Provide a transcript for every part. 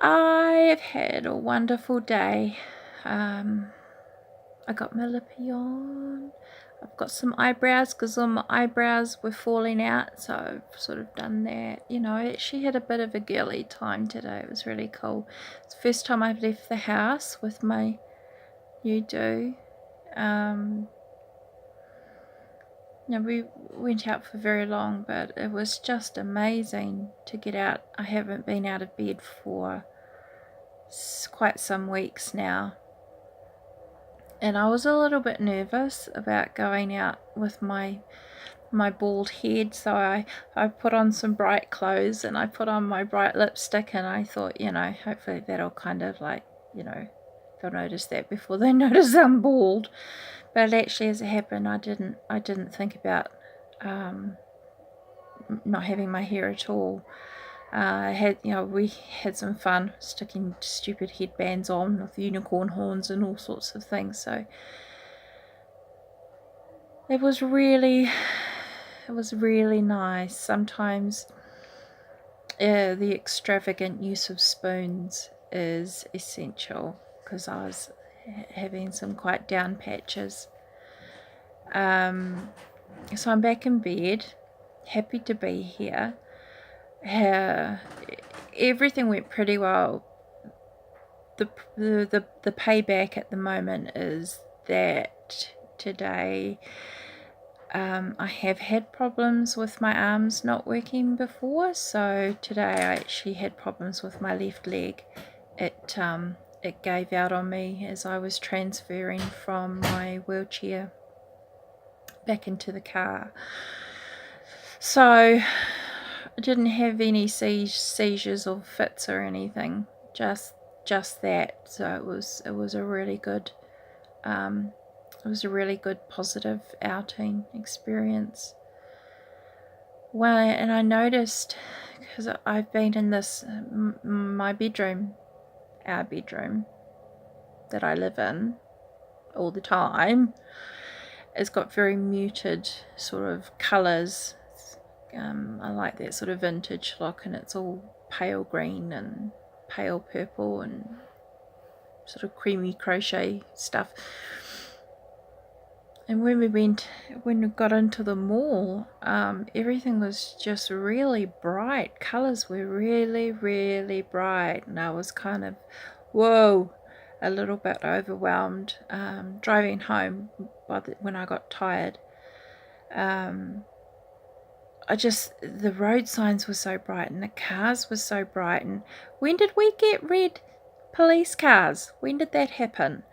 I've had a wonderful day. I got my lippy on. I've got some eyebrows because all my eyebrows were falling out, so I've sort of done that. You know, I actually had a bit of a girly time today. It was really cool. It's the first time I've left the house with my new do. We went out for very long, but it was just amazing to get out. I haven't been out of bed for quite some weeks now, and I was a little bit nervous about going out with my bald head, so I put on some bright clothes and I put on my bright lipstick, and I thought, hopefully that'll kind of like, they'll notice that before they notice I'm bald. But actually, as it happened, I didn't think about not having my hair at all. We had some fun sticking stupid headbands on with unicorn horns and all sorts of things. So it was really nice. Sometimes the extravagant use of spoons is essential, because I was having some quite down patches. So I'm back in bed, happy to be here. Everything went pretty well. The payback at the moment is that today I have had problems with my arms not working before, so today I actually had problems with my left leg. It gave out on me as I was transferring from my wheelchair back into the car. So I didn't have any seizures or fits or anything, just that. So it was a really good positive outing experience. Well, and I noticed, because I've been in this our bedroom that I live in all the time, it's got very muted sort of colours. I like that sort of vintage look, and it's all pale green and pale purple and sort of creamy crochet stuff. And when we got into the mall, everything was just really bright. Colours were really, really bright, and I was kind of, a little bit overwhelmed. Driving home, when I got tired, the road signs were so bright and the cars were so bright. And when did we get red police cars? When did that happen?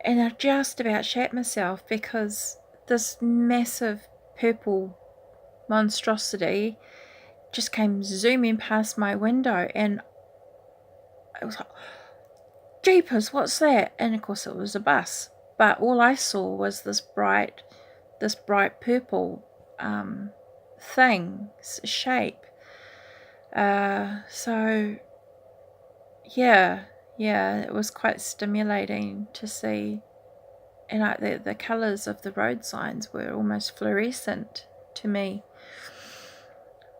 And I just about shat myself, because this massive purple monstrosity just came zooming past my window, and I was like, jeepers, what's that? And of course it was a bus, but all I saw was this bright purple shape. So yeah, it was quite stimulating to see. And the colours of the road signs were almost fluorescent to me.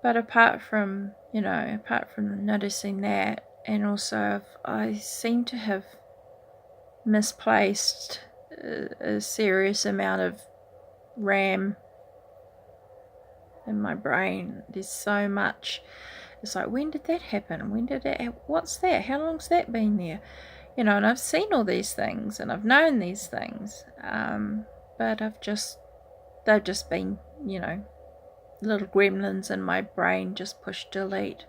But apart from noticing that, and also I seem to have misplaced a serious amount of RAM in my brain. There's so much. It's like, when did that happen? What's that? How long's that been there? And I've seen all these things, and I've known these things, but they've just been, little gremlins in my brain just push delete.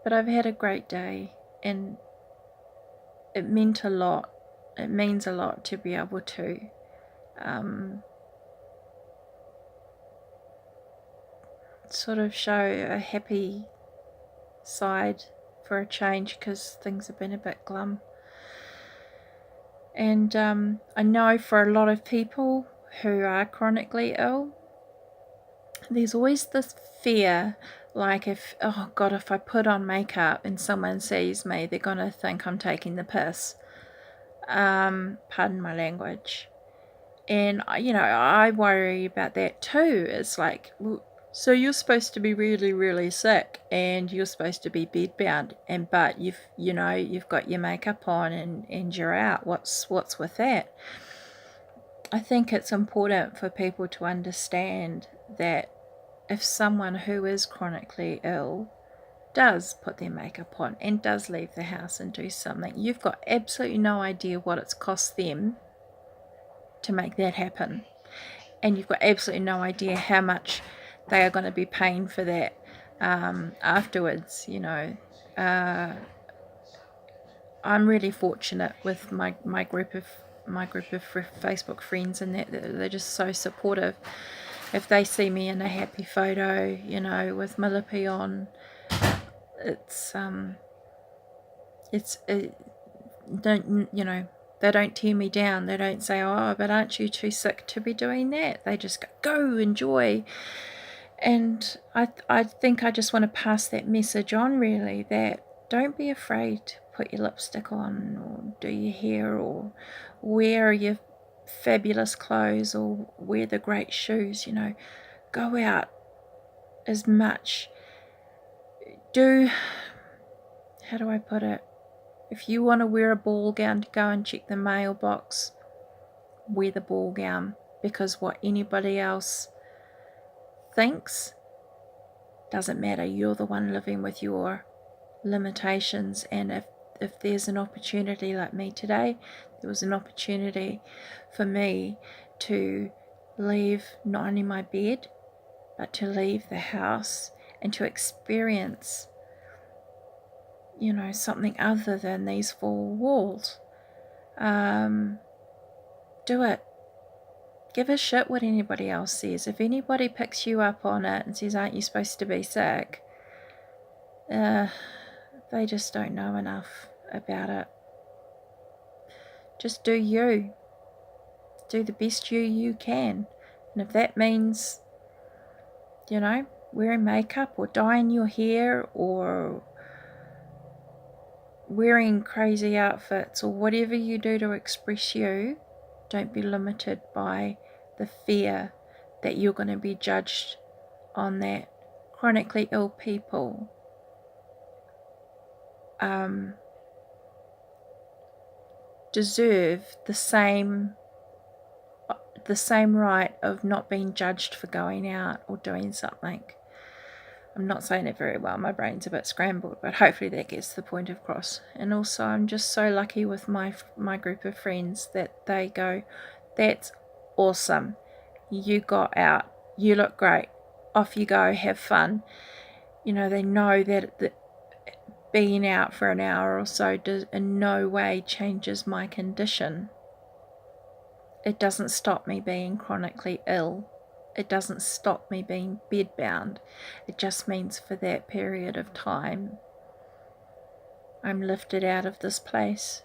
But I've had a great day, and it meant a lot. It means a lot to be able to sort of show a happy side for a change, because things have been a bit glum. And I know for a lot of people who are chronically ill, there's always this fear, like, if I put on makeup and someone sees me, they're going to think I'm taking the piss. Pardon my language. And I worry about that too. It's like, So you're supposed to be really, really sick, and you're supposed to be bedbound, but you've got your makeup on and you're out. What's with that? I think it's important for people to understand that if someone who is chronically ill does put their makeup on and does leave the house and do something, you've got absolutely no idea what it's cost them to make that happen. And you've got absolutely no idea how much they are going to be paying for that afterwards. I'm really fortunate with my group of Facebook friends, and that they're just so supportive. If they see me in a happy photo, with my lippy on, they don't tear me down. They don't say, "Oh, but aren't you too sick to be doing that?" They just go enjoy. And I think I just want to pass that message on, really, that don't be afraid to put your lipstick on or do your hair or wear your fabulous clothes or wear the great shoes. Go out as much. How do I put it? If you want to wear a ball gown to go and check the mailbox, wear the ball gown, because what anybody else thinks doesn't matter. You're the one living with your limitations, and if there's an opportunity like me today, there was an opportunity for me to leave not only my bed, but to leave the house and to experience something other than these four walls. Do it. Give a shit what anybody else says. If anybody picks you up on it and says, "Aren't you supposed to be sick?" They just don't know enough about it. Just do you. Do the best you can. And if that means, wearing makeup or dyeing your hair or wearing crazy outfits or whatever you do to express you, don't be limited by the fear that you're going to be judged on that. Chronically ill people deserve the same right of not being judged for going out or doing something. I'm not saying it very well, my brain's a bit scrambled, but hopefully that gets the point across. And also I'm just so lucky with my group of friends that they go, "That's awesome, you got out, you look great, off you go, have fun." They know that being out for an hour or so does in no way changes my condition. It doesn't stop me being chronically ill. It doesn't stop me being bedbound. It just means for that period of time, I'm lifted out of this place.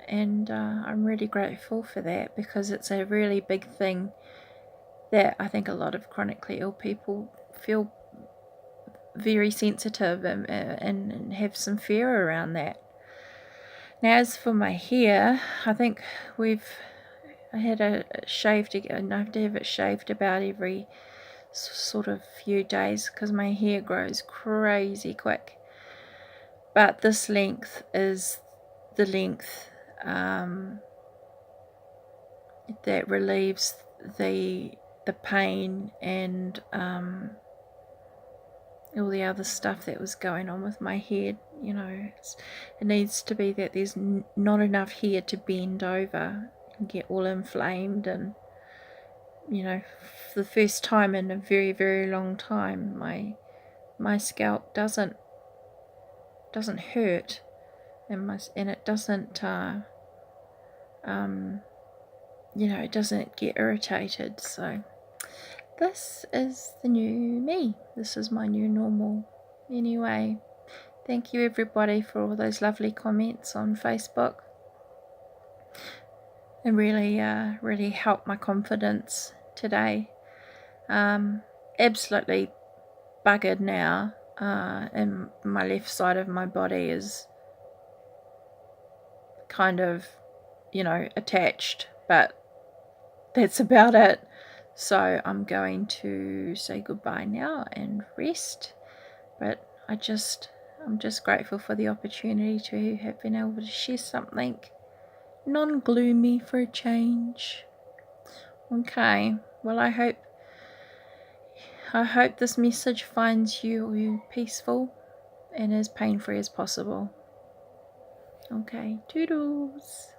And I'm really grateful for that, because it's a really big thing that I think a lot of chronically ill people feel very sensitive and have some fear around that. Now, as for my hair, I think I had a shaved again. I have to have it shaved about every sort of few days because my hair grows crazy quick. But this length is the length that relieves the pain and all the other stuff that was going on with my head. It needs to be that there's not enough hair to bend over and get all inflamed, and for the first time in a very, very long time, my scalp doesn't hurt, and it doesn't it doesn't get irritated. So this is the new me. This is my new normal. Anyway, thank you everybody for all those lovely comments on Facebook. It really helped my confidence today. Absolutely buggered now, and my left side of my body is kind of, attached, but that's about it. So I'm going to say goodbye now and rest. But I'm just grateful for the opportunity to have been able to share something non-gloomy for a change. Okay, well, I hope this message finds you peaceful and as pain-free as possible. Okay, toodles.